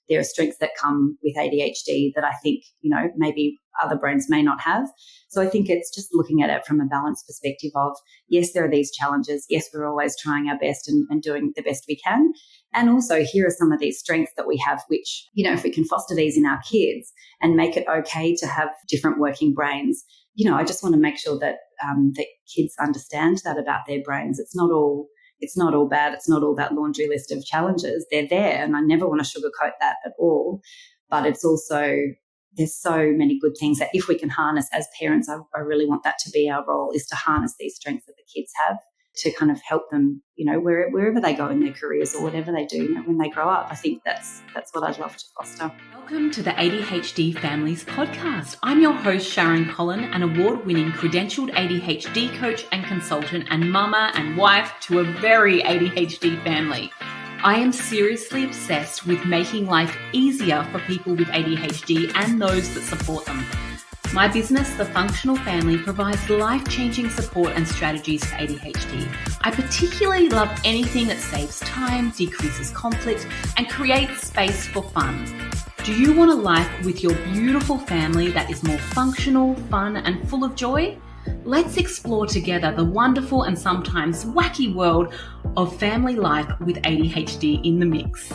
there are strengths that come with ADHD that I think, maybe other brains may not have. So I think it's just looking at it from a balanced perspective of, yes, there are these challenges. Yes, we're always trying our best and doing the best we can. And also here are some of these strengths that we have, which, if we can foster these in our kids and make it okay to have different working brains, I just want to make sure that that kids understand that about their brains. It's not all bad. It's not all that laundry list of challenges. They're there, and I never want to sugarcoat that at all. But it's also, there's so many good things that if we can harness as parents, I really want that to be our role, is to harness these strengths that the kids have to kind of help them, wherever they go in their careers or whatever they do when they grow up. I think that's what I'd love to foster. Welcome to the ADHD Families Podcast. I'm your host, Sharon Collin, an award-winning credentialed ADHD coach and consultant and mama and wife to a very ADHD family. I am seriously obsessed with making life easier for people with ADHD and those that support them. My business, The Functional Family, provides life-changing support and strategies for ADHD. I particularly love anything that saves time, decreases conflict, and creates space for fun. Do you want a life with your beautiful family that is more functional, fun, and full of joy? Let's explore together the wonderful and sometimes wacky world of family life with ADHD in the mix.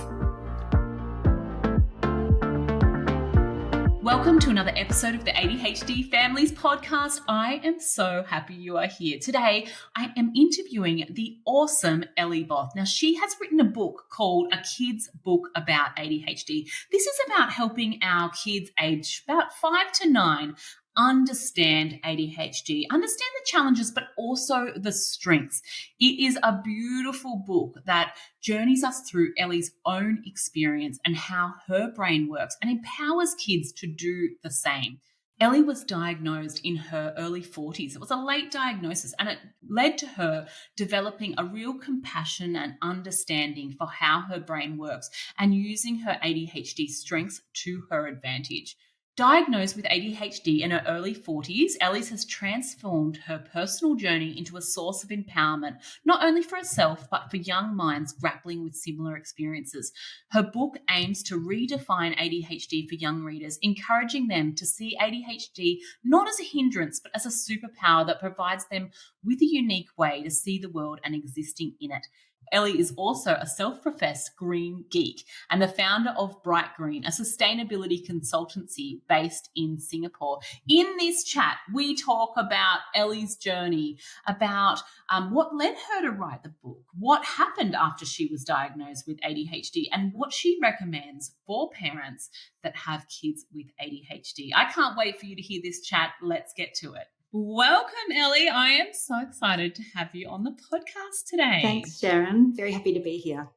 Welcome to another episode of the ADHD Families Podcast. I am so happy you are here. Today, I am interviewing the awesome Ellie Both. Now, she has written a book called A Kids Book About ADHD. This is about helping our kids aged about 5 to 9 understand ADHD, understand the challenges, but also the strengths. It is a beautiful book that journeys us through Ellie's own experience and how her brain works and empowers kids to do the same. Ellie was diagnosed in her early 40s. It was a late diagnosis, and it led to her developing a real compassion and understanding for how her brain works and using her ADHD strengths to her advantage. Diagnosed with ADHD in her early 40s, Ellie has transformed her personal journey into a source of empowerment, not only for herself, but for young minds grappling with similar experiences. Her book aims to redefine ADHD for young readers, encouraging them to see ADHD not as a hindrance, but as a superpower that provides them with a unique way to see the world and existing in it. Ellie is also a self-professed green geek and the founder of Bright Green, a sustainability consultancy based in Singapore. In this chat, we talk about Ellie's journey, about what led her to write the book, what happened after she was diagnosed with ADHD, and what she recommends for parents that have kids with ADHD. I can't wait for you to hear this chat. Let's get to it. Welcome, Ellie. I am so excited to have you on the podcast today. Thanks, Sharon. Very happy to be here.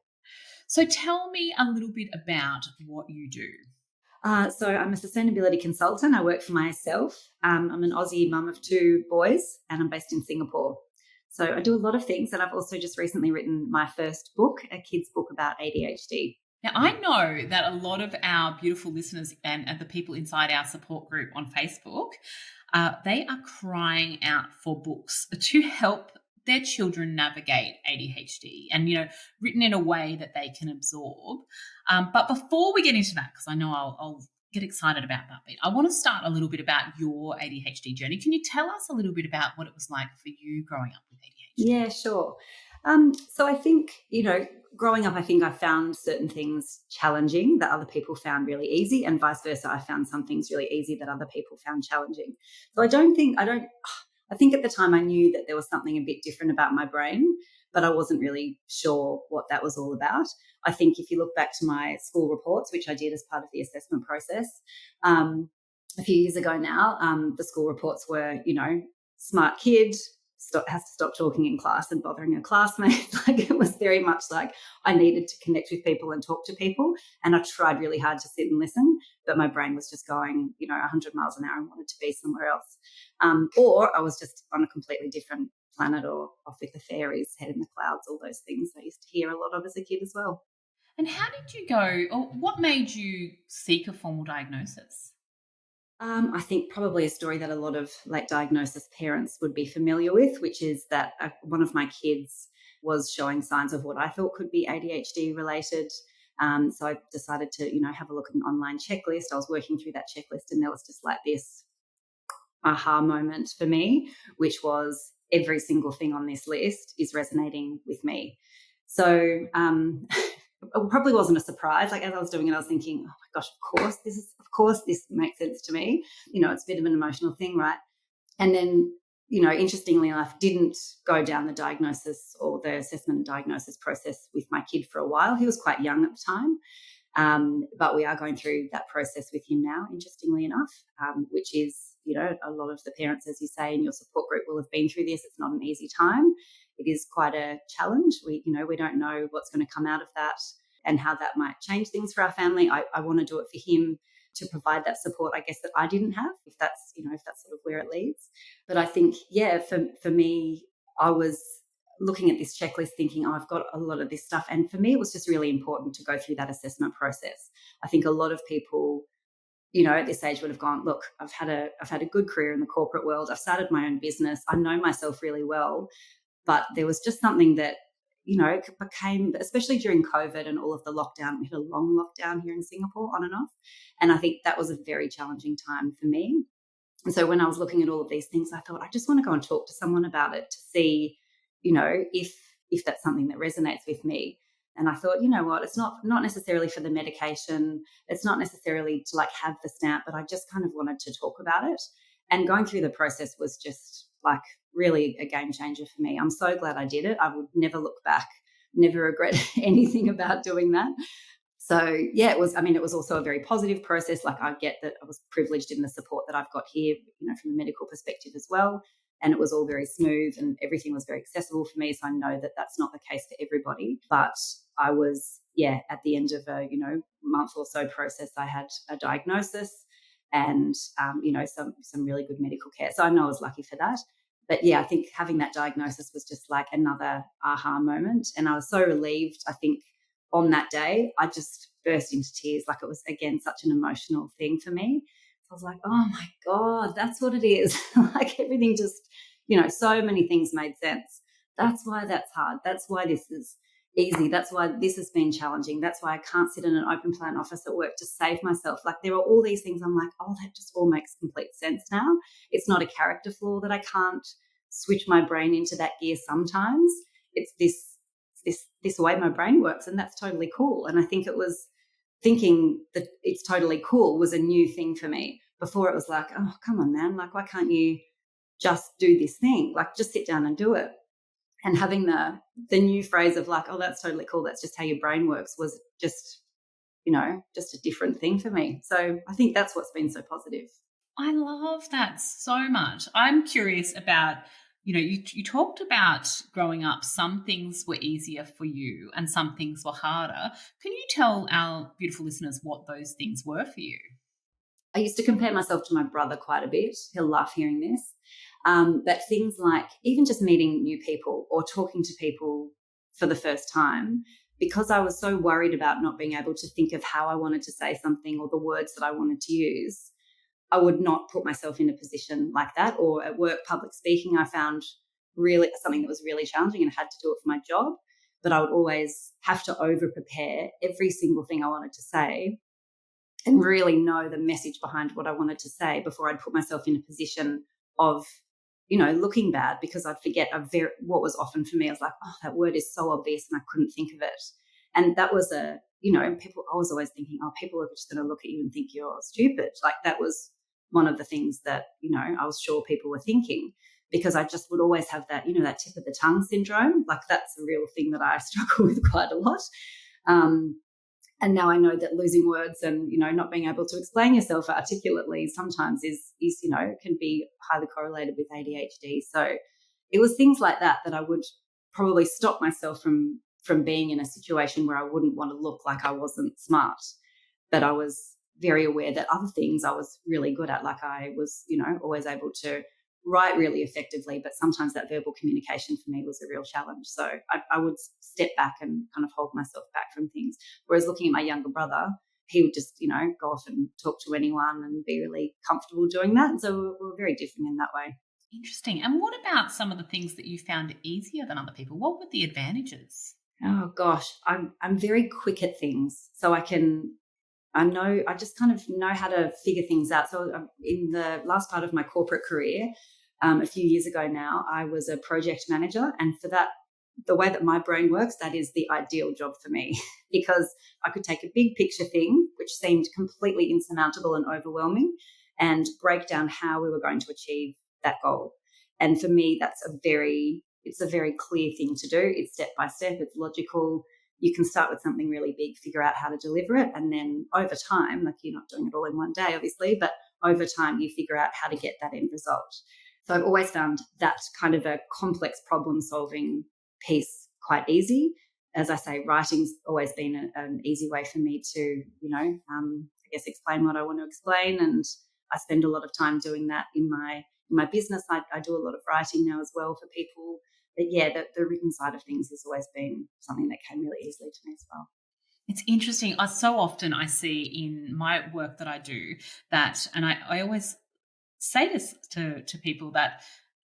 So tell me a little bit about what you do. So I'm a sustainability consultant. I work for myself. I'm an Aussie mum of 2 boys, and I'm based in Singapore. So I do a lot of things, and I've also just recently written my first book, A Kids Book About ADHD. Now, I know that a lot of our beautiful listeners and the people inside our support group on Facebook, they are crying out for books to help their children navigate ADHD and, written in a way that they can absorb. But before we get into that, because I know I'll get excited about that bit, I want to start a little bit about your ADHD journey. Can you tell us a little bit about what it was like for you growing up with ADHD? Yeah, sure. So I think, growing up, I think I found certain things challenging that other people found really easy, and vice versa. I found some things really easy that other people found challenging. So I think at the time I knew that there was something a bit different about my brain, but I wasn't really sure what that was all about. I think if you look back to my school reports, which I did as part of the assessment process, a few years ago now, the school reports were, smart kid, has to stop talking in class and bothering her classmates. Like, it was very much like I needed to connect with people and talk to people. And I tried really hard to sit and listen, but my brain was just going, 100 miles an hour and wanted to be somewhere else. Or I was just on a completely different planet or off with the fairies, head in the clouds, all those things I used to hear a lot of as a kid as well. And how did you go, or what made you seek a formal diagnosis? I think probably a story that a lot of late diagnosis parents would be familiar with, which is that one of my kids was showing signs of what I thought could be ADHD related. So I decided to, have a look at an online checklist. I was working through that checklist, and there was just like this aha moment for me, which was every single thing on this list is resonating with me. So it probably wasn't a surprise. Like as I was doing it, I was thinking, oh my gosh, of course this makes sense to me. It's a bit of an emotional thing, right? And then, interestingly enough, didn't go down the diagnosis or the assessment and diagnosis process with my kid for a while. He was quite young at the time. But we are going through that process with him now, interestingly enough, which is, a lot of the parents, as you say, in your support group will have been through this. It's not an easy time. It is quite a challenge. We don't know what's going to come out of that and how that might change things for our family. I want to do it for him to provide that support, I guess, that I didn't have, if that's sort of where it leads. But I think, for me, I was looking at this checklist thinking, oh, I've got a lot of this stuff. And for me, it was just really important to go through that assessment process. I think a lot of people, at this age would have gone, look, I've had a good career in the corporate world. I've started my own business. I know myself really well. But there was just something that, became, especially during COVID and all of the lockdown, we had a long lockdown here in Singapore on and off. And I think that was a very challenging time for me. And so when I was looking at all of these things, I thought, I just want to go and talk to someone about it to see, if that's something that resonates with me. And I thought, you know what, it's not necessarily for the medication. It's not necessarily to like have the stamp, but I just kind of wanted to talk about it. And going through the process was just like really a game changer for me. I'm so glad I did it. I would never look back, never regret anything about doing that. So it was also a very positive process. Like I get that I was privileged in the support that I've got here, from a medical perspective as well. And it was all very smooth and everything was very accessible for me. So I know that that's not the case for everybody. But I was, at the end of a, month or so process, I had a diagnosis and, some really good medical care. So I know I was lucky for that. But I think having that diagnosis was just like another aha moment. And I was so relieved. I think on that day, I just burst into tears. Like it was, again, such an emotional thing for me. I was like, oh my God, that's what it is. Like everything just, so many things made sense. That's why that's hard. That's why this is easy. That's why this has been challenging. That's why I can't sit in an open plan office at work to save myself. Like there are all these things. I'm like, oh, that just all makes complete sense now. It's not a character flaw that I can't switch my brain into that gear sometimes. It's this way my brain works, and that's totally cool. And I think it was thinking that it's totally cool was a new thing for me. Before it was like, oh, come on, man. Like, why can't you just do this thing? Like, just sit down and do it. And having the new phrase of like, oh, that's totally cool. That's just how your brain works was just, just a different thing for me. So I think that's what's been so positive. I love that so much. I'm curious about, you talked about growing up, some things were easier for you and some things were harder. Can you tell our beautiful listeners what those things were for you? I used to compare myself to my brother quite a bit. He'll laugh hearing this. But things like even just meeting new people or talking to people for the first time, because I was so worried about not being able to think of how I wanted to say something or the words that I wanted to use, I would not put myself in a position like that. Or at work, public speaking, I found really something that was really challenging and I had to do it for my job. But I would always have to over prepare every single thing I wanted to say and really know the message behind what I wanted to say before I'd put myself in a position of, looking bad, because I'd forget what was often for me. I was like, oh, that word is so obvious and I couldn't think of it. And that was I was always thinking, oh, people are just going to look at you and think you're stupid. Like that was one of the things that, I was sure people were thinking, because I just would always have that, that tip of the tongue syndrome. Like that's a real thing that I struggle with quite a lot. And now I know that losing words and, not being able to explain yourself articulately sometimes is can be highly correlated with ADHD. So it was things like that I would probably stop myself from being in a situation where I wouldn't want to look like I wasn't smart. But I was very aware that other things I was really good at. Like I was, always able to write really effectively, but sometimes that verbal communication for me was a real challenge. So I would step back and kind of hold myself back from things. Whereas looking at my younger brother, he would just, go off and talk to anyone and be really comfortable doing that. And so we're very different in that way. Interesting. And what about some of the things that you found easier than other people? What were the advantages? Oh gosh, I'm very quick at things, so I just kind of know how to figure things out. So in the last part of my corporate career, a few years ago now, I was a project manager, and for that, the way that my brain works, that is the ideal job for me because I could take a big picture thing, which seemed completely insurmountable and overwhelming, and break down how we were going to achieve that goal. And for me, it's a very clear thing to do. It's step by step. It's logical. You can start with something really big, figure out how to deliver it, and then over time, like you're not doing it all in one day, obviously, but over time you figure out how to get that end result. So I've always found that kind of a complex problem solving piece quite easy. As I say, writing's always been an easy way for me to, I guess, explain what I want to explain, and I spend a lot of time doing that in my business. I do a lot of writing now as well for people. But yeah, the written side of things has always been something that came really easily to me as well. It's interesting. So often I see in my work that I do that, and I always say this to people, that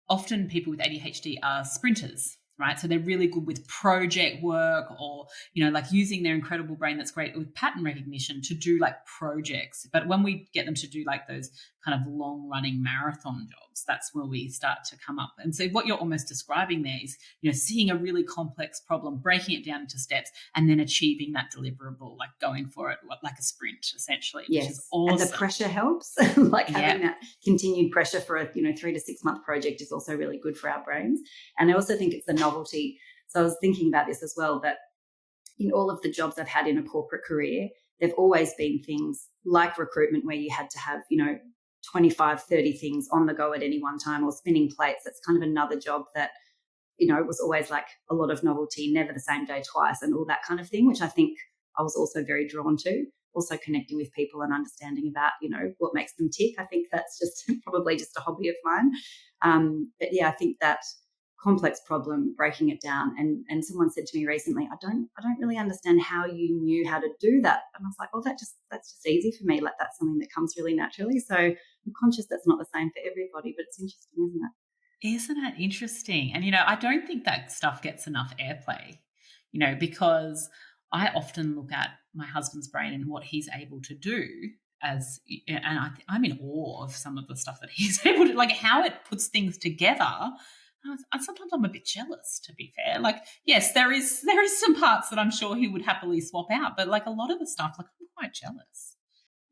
often people with ADHD are sprinters, right? So they're really good with project work, or, like using their incredible brain that's great with pattern recognition to do like projects. But when we get them to do like those kind of long running marathon jobs, that's where we start to come up. And so what you're almost describing there is, seeing a really complex problem, breaking it down into steps, and then achieving that deliverable, like going for it like a sprint essentially, Yes. which is awesome. And the pressure helps. Like having that continued pressure for a 3 to 6 month project is also really good for our brains. And I also think it's the novelty. So I was thinking about this as well, that in all of the jobs I've had in a corporate career, there've always been things like recruitment where you had to have, 25, 30 things on the go at any one time, or spinning plates. That's kind of another job that, it was always like a lot of novelty, never the same day twice, and all that kind of thing, which I think I was also very drawn to. Also connecting with people and understanding about, what makes them tick. I think that's just probably just a hobby of mine. But yeah, I think that complex problem, breaking it down. And someone said to me recently, I don't really understand how you knew how to do that. And I was like, well, that's just easy for me. Like that's something that comes really naturally. So I'm conscious that's not the same for everybody, but it's interesting, isn't it? Isn't it interesting? And, I don't think that stuff gets enough airplay, because I often look at my husband's brain and what he's able to do and I'm in awe of some of the stuff that he's able to, like how it puts things together. And sometimes I'm a bit jealous, to be fair. Like, yes, there is some parts that I'm sure he would happily swap out, but like a lot of the stuff, like I'm quite jealous.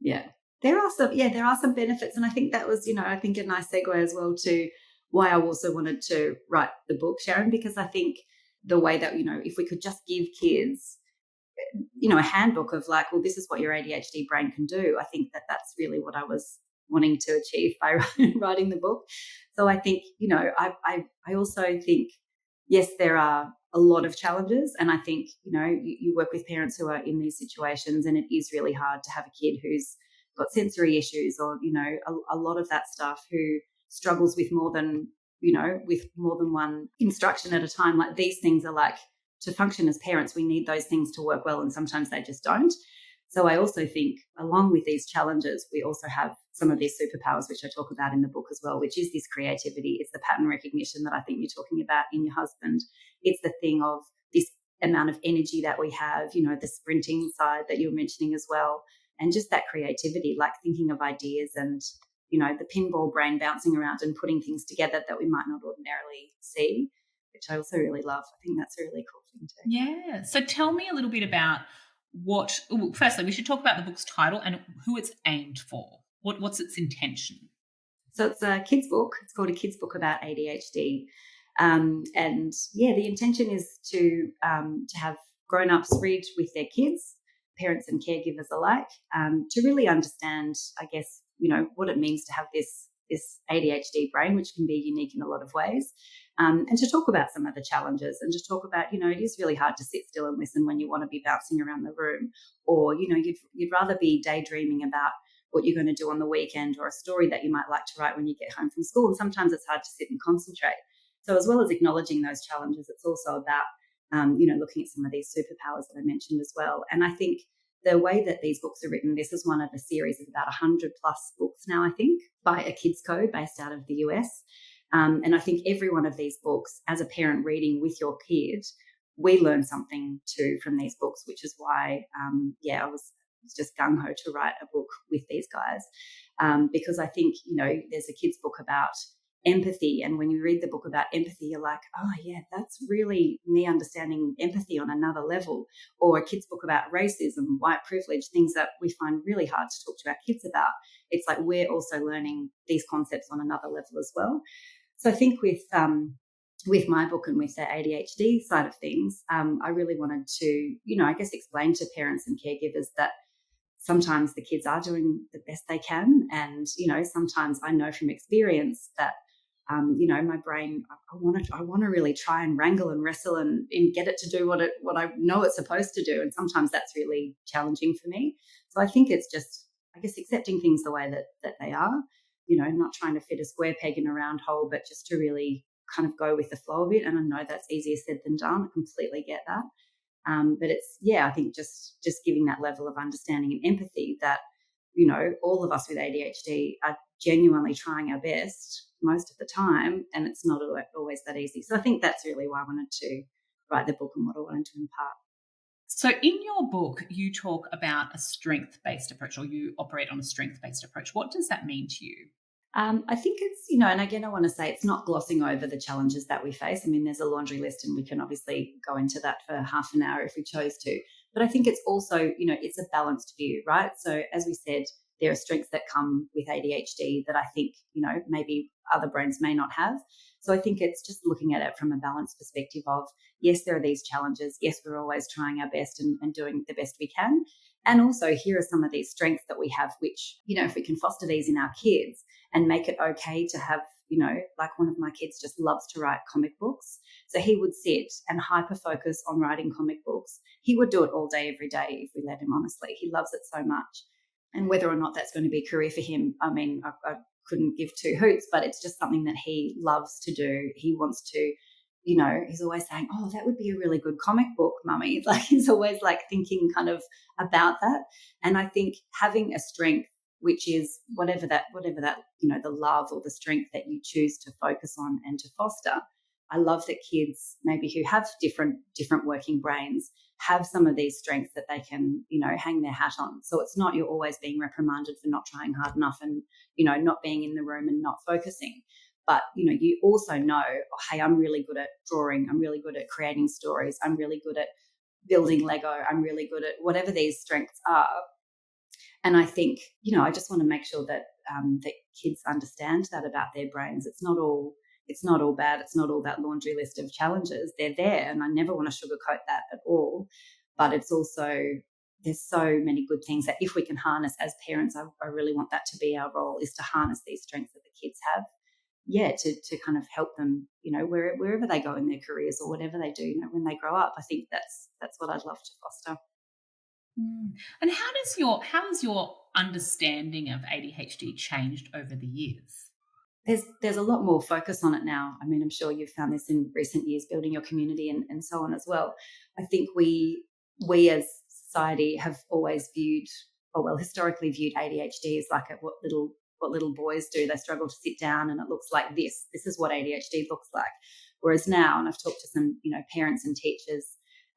Yeah. There are some benefits. And I think that was, I think a nice segue as well to why I also wanted to write the book, Sharon, because I think the way that, if we could just give kids, a handbook of like, well, this is what your ADHD brain can do. I think that that's really what I was wanting to achieve by writing the book. So I think, I also think, yes, there are a lot of challenges. And I think, you work with parents who are in these situations, and it is really hard to have a kid who's got sensory issues or, a lot of that stuff, who struggles with more than one instruction at a time. Like these things are like, to function as parents, we need those things to work well, and sometimes they just don't. So I also think along with these challenges, we also have some of these superpowers, which I talk about in the book as well, which is this creativity. It's the pattern recognition that I think you're talking about in your husband. It's the thing of this amount of energy that we have, the sprinting side that you were mentioning as well. And just that creativity, like thinking of ideas and, the pinball brain bouncing around and putting things together that we might not ordinarily see, which I also really love. I think that's a really cool thing too. Yeah. So tell me a little bit about firstly, we should talk about the book's title and who it's aimed for. What's its intention? So it's a kids book. It's called A Kids Book About ADHD. And yeah, the intention is to have grown-ups read with their kids, parents and caregivers alike, to really understand, I guess, what it means to have this ADHD brain, which can be unique in a lot of ways, and to talk about some of the challenges, and to talk about, it is really hard to sit still and listen when you want to be bouncing around the room, or, you'd rather be daydreaming about what you're going to do on the weekend, or a story that you might like to write when you get home from school. And sometimes it's hard to sit and concentrate. So as well as acknowledging those challenges, it's also about, looking at some of these superpowers that I mentioned as well. And I think the way that these books are written, this is one of a series of about 100 plus books now, I think, by a Kids Co based out of the US. And I think every one of these books, as a parent reading with your kid, we learn something too from these books, which is why, I was just gung-ho to write a book with these guys, because I think, there's a kid's book about empathy, and when you read the book about empathy, you're like, oh yeah, that's really me understanding empathy on another level. Or a kid's book about racism, white privilege, things that we find really hard to talk to our kids about. It's like we're also learning these concepts on another level as well. So I think with my book and with the ADHD side of things, I really wanted to, I guess, explain to parents and caregivers that sometimes the kids are doing the best they can. And, sometimes I know from experience that, my brain, I want to really try and wrangle and wrestle and get it to do what I know it's supposed to do. And sometimes that's really challenging for me. So I think it's just, I guess, accepting things the way that they are, not trying to fit a square peg in a round hole, but just to really kind of go with the flow of it. And I know that's easier said than done. I completely get that. But it's, I think just giving that level of understanding and empathy that, all of us with ADHD are genuinely trying our best most of the time, and it's not always that easy. So I think that's really why I wanted to write the book and what I wanted to impart. So in your book, you talk about a strength-based approach, or you operate on a strength-based approach. What does that mean to you? I think it's, and again, I want to say it's not glossing over the challenges that we face. I mean, there's a laundry list and we can obviously go into that for half an hour if we chose to. But I think it's also, it's a balanced view, right? So as we said, there are strengths that come with ADHD that I think, maybe other brains may not have. So I think it's just looking at it from a balanced perspective of, yes, there are these challenges. Yes, we're always trying our best and doing the best we can. And also here are some of these strengths that we have, which, if we can foster these in our kids and make it okay to have, like one of my kids just loves to write comic books. So he would sit and hyper focus on writing comic books. He would do it all day, every day if we let him, honestly. He loves it so much. And whether or not that's going to be a career for him, I mean, I couldn't give two hoots, but it's just something that he loves to do. He wants to, he's always saying, oh, that would be a really good comic book, mummy. Like he's always like thinking kind of about that. And I think having a strength, which is whatever that, the love or the strength that you choose to focus on and to foster. I love that kids maybe who have different working brains have some of these strengths that they can, hang their hat on. So it's not you're always being reprimanded for not trying hard enough and, not being in the room and not focusing. But, you also know, oh, hey, I'm really good at drawing. I'm really good at creating stories. I'm really good at building Lego. I'm really good at whatever these strengths are. And I think, I just want to make sure that that kids understand that about their brains. It's not all bad. It's not all that laundry list of challenges. They're there, and I never want to sugarcoat that at all. But it's also, there's so many good things that if we can harness as parents, I really want that to be our role, is to harness these strengths that the kids have. Yeah, to kind of help them, wherever they go in their careers or whatever they do, when they grow up. I think that's what I'd love to foster. And how has your understanding of ADHD changed over the years? There's a lot more focus on it now. I mean, I'm sure you've found this in recent years, building your community and so on as well. I think we as society have always historically viewed ADHD as like what little boys do. They struggle to sit down and it looks like this. This is what ADHD looks like. Whereas now, and I've talked to some, parents and teachers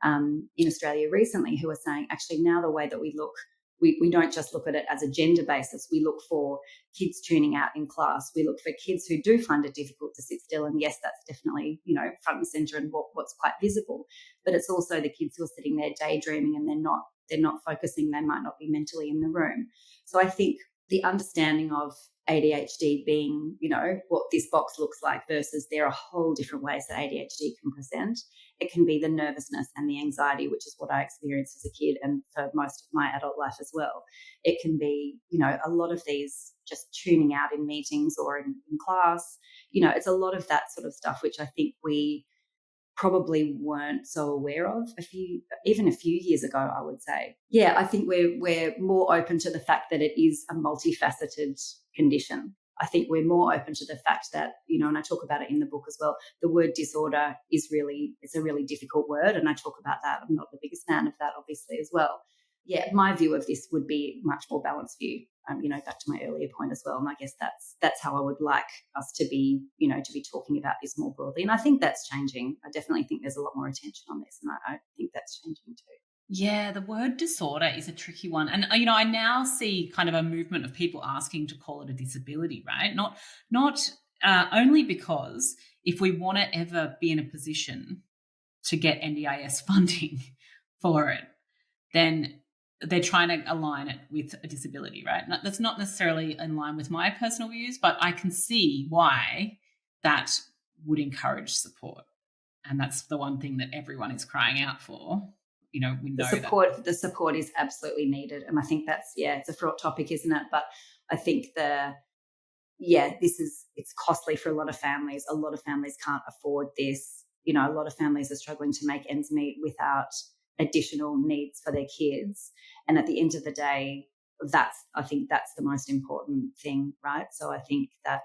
in Australia recently who are saying, actually, now the way that we look, we don't just look at it as a gender basis. We look for kids tuning out in class. We look for kids who do find it difficult to sit still. And yes, that's definitely, front and center and what's quite visible. But it's also the kids who are sitting there daydreaming and they're not focusing. They might not be mentally in the room. So I think the understanding of ADHD being, what this box looks like versus there are a whole different ways that ADHD can present. It can be the nervousness and the anxiety, which is what I experienced as a kid and for most of my adult life as well. It can be, a lot of these just tuning out in meetings or in class. It's a lot of that sort of stuff, which I think we probably weren't so aware of a few years ago, I would say. Yeah, I think we're more open to the fact that it is a multifaceted condition. I think we're more open to the fact that, and I talk about it in the book as well, the word disorder it's a really difficult word, and I talk about that. I'm not the biggest fan of that, obviously, as well. Yeah, my view of this would be much more balanced view. back to my earlier point as well. And I guess that's how I would like us to be, to be talking about this more broadly. And I think that's changing. I definitely think there's a lot more attention on this, and I think that's changing too. Yeah, the word disorder is a tricky one. And, I now see kind of a movement of people asking to call it a disability, right? Not only because if we want to ever be in a position to get NDIS funding for it, then they're trying to align it with a disability, right? That's not necessarily in line with my personal views, but I can see why that would encourage support. And that's the one thing that everyone is crying out for. We know the support is absolutely needed. And I think it's a fraught topic, isn't it? But I think it's costly for a lot of families. A lot of families can't afford this. A lot of families are struggling to make ends meet without additional needs for their kids. And at the end of the day, I think that's the most important thing, right? So I think that,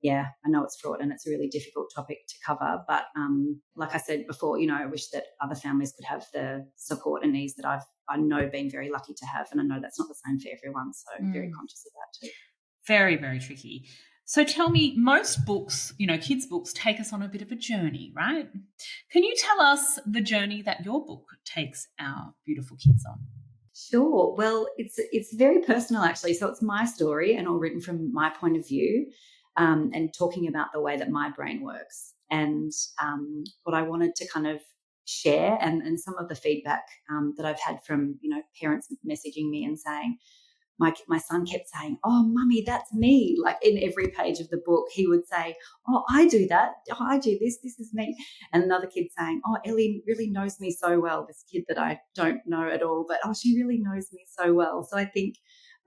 I know it's fraught and it's a really difficult topic to cover. But like I said before, I wish that other families could have the support and ease that I know been very lucky to have. And I know that's not the same for everyone. So I'm very conscious of that too. Very, very tricky. So tell me, most books, kids' books take us on a bit of a journey, right? Can you tell us the journey that your book takes our beautiful kids on? Sure. Well, it's very personal, actually. So it's my story and all written from my point of view, and talking about the way that my brain works. And what I wanted to kind of share and some of the feedback that I've had from, parents messaging me and saying, my son kept saying, "Oh, mummy, that's me." Like in every page of the book, he would say, "Oh, I do that. Oh, I do this. This is me." And another kid saying, "Oh, Ellie really knows me so well." This kid that I don't know at all, but she really knows me so well. So I think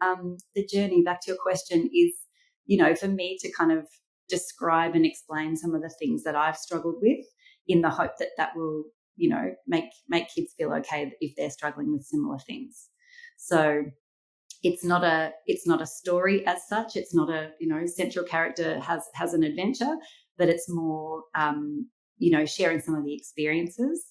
the journey, back to your question, is, for me to kind of describe and explain some of the things that I've struggled with, in the hope that will, make kids feel okay if they're struggling with similar things. So it's not a story as such. It's not a, central character has an adventure, but it's more, sharing some of the experiences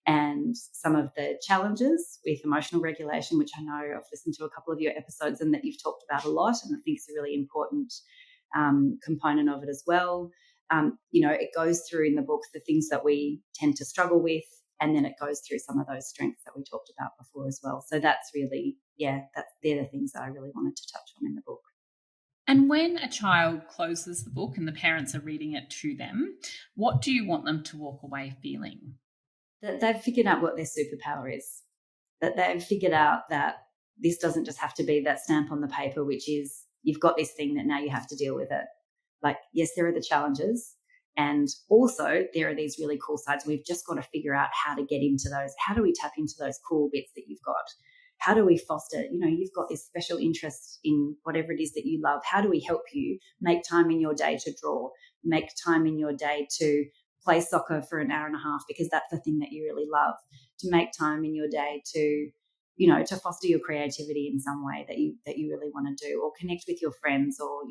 and some of the challenges with emotional regulation, which I know I've listened to a couple of your episodes and that you've talked about a lot, and I think it's a really important component of it as well. It goes through in the book the things that we tend to struggle with, and then it goes through some of those strengths that we talked about before as well. So that's really, they're the things that I really wanted to touch on in the book. And when a child closes the book and the parents are reading it to them, what do you want them to walk away feeling? That they've figured out what their superpower is, that they've figured out that this doesn't just have to be that stamp on the paper, which is you've got this thing that now you have to deal with it. Like, yes, there are the challenges, and also there are these really cool sides. We've just got to figure out how to get into those. How do we tap into those cool bits that you've got? How do we foster, you've got this special interest in whatever it is that you love. How do we help you make time in your day to draw, make time in your day to play soccer for an hour and a half because that's the thing that you really love, to make time in your day to, to foster your creativity in some way that you really want to do, or connect with your friends, or,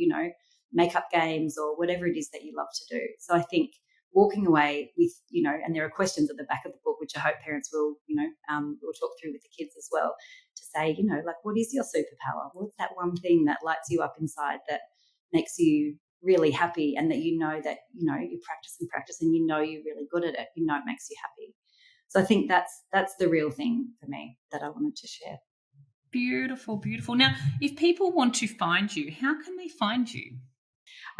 make up games, or whatever it is that you love to do. So I think walking away with, and there are questions at the back of the book, which I hope parents will, will talk through with the kids as well, to say, like, what is your superpower? What's that one thing that lights you up inside that makes you really happy, and that you practice and practice and you're really good at it, it makes you happy. So I think that's the real thing for me that I wanted to share. Beautiful, beautiful. Now, if people want to find you, how can they find you?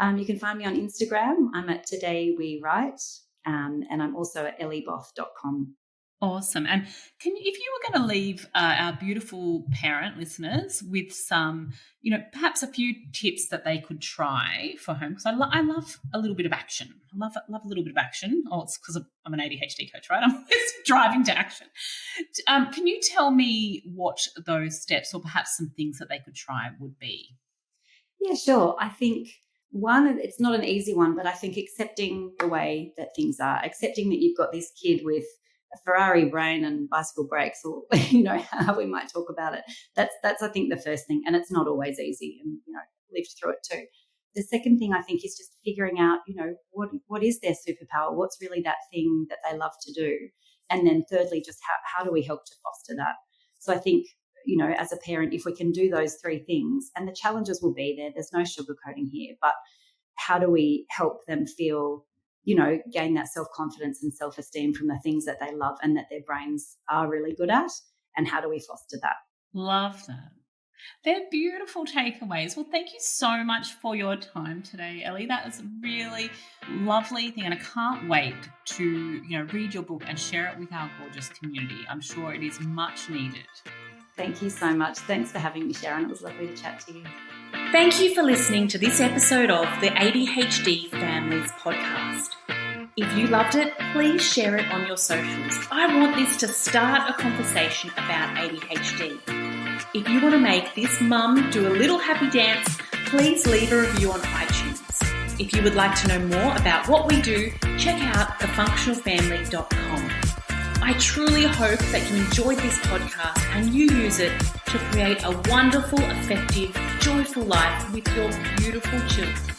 You can find me on Instagram. I'm at Today We Write, and I'm also at ellieboth.com. Awesome. And if you were going to leave our beautiful parent listeners with some, perhaps a few tips that they could try for home, because I love a little bit of action. I love a little bit of action. Oh, it's because I'm an ADHD coach, right? I'm always driving to action. Can you tell me what those steps, or perhaps some things that they could try, would be? Yeah, sure. I think one, it's not an easy one, but I think accepting the way that things are, accepting that you've got this kid with a Ferrari brain and bicycle brakes, or how we might talk about it. That's I think the first thing, and it's not always easy, and lived through it too. The second thing I think is just figuring out what is their superpower, what's really that thing that they love to do, and then thirdly, just how do we help to foster that. So I think as a parent, if we can do those three things, and the challenges will be there, there's no sugarcoating here, but how do we help them feel, gain that self-confidence and self-esteem from the things that they love and that their brains are really good at, and how do we foster that? Love that. They're beautiful takeaways. Well, thank you so much for your time today, Ellie. That was a really lovely thing, and I can't wait to read your book and share it with our gorgeous community. I'm sure it is much needed. Thank you so much. Thanks for having me, Sharon. It was lovely to chat to you. Thank you for listening to this episode of the ADHD Families Podcast. If you loved it, please share it on your socials. I want this to start a conversation about ADHD. If you want to make this mum do a little happy dance, please leave a review on iTunes. If you would like to know more about what we do, check out thefunctionalfamily.com. I truly hope that you enjoyed this podcast and you use it to create a wonderful, effective, joyful life with your beautiful children.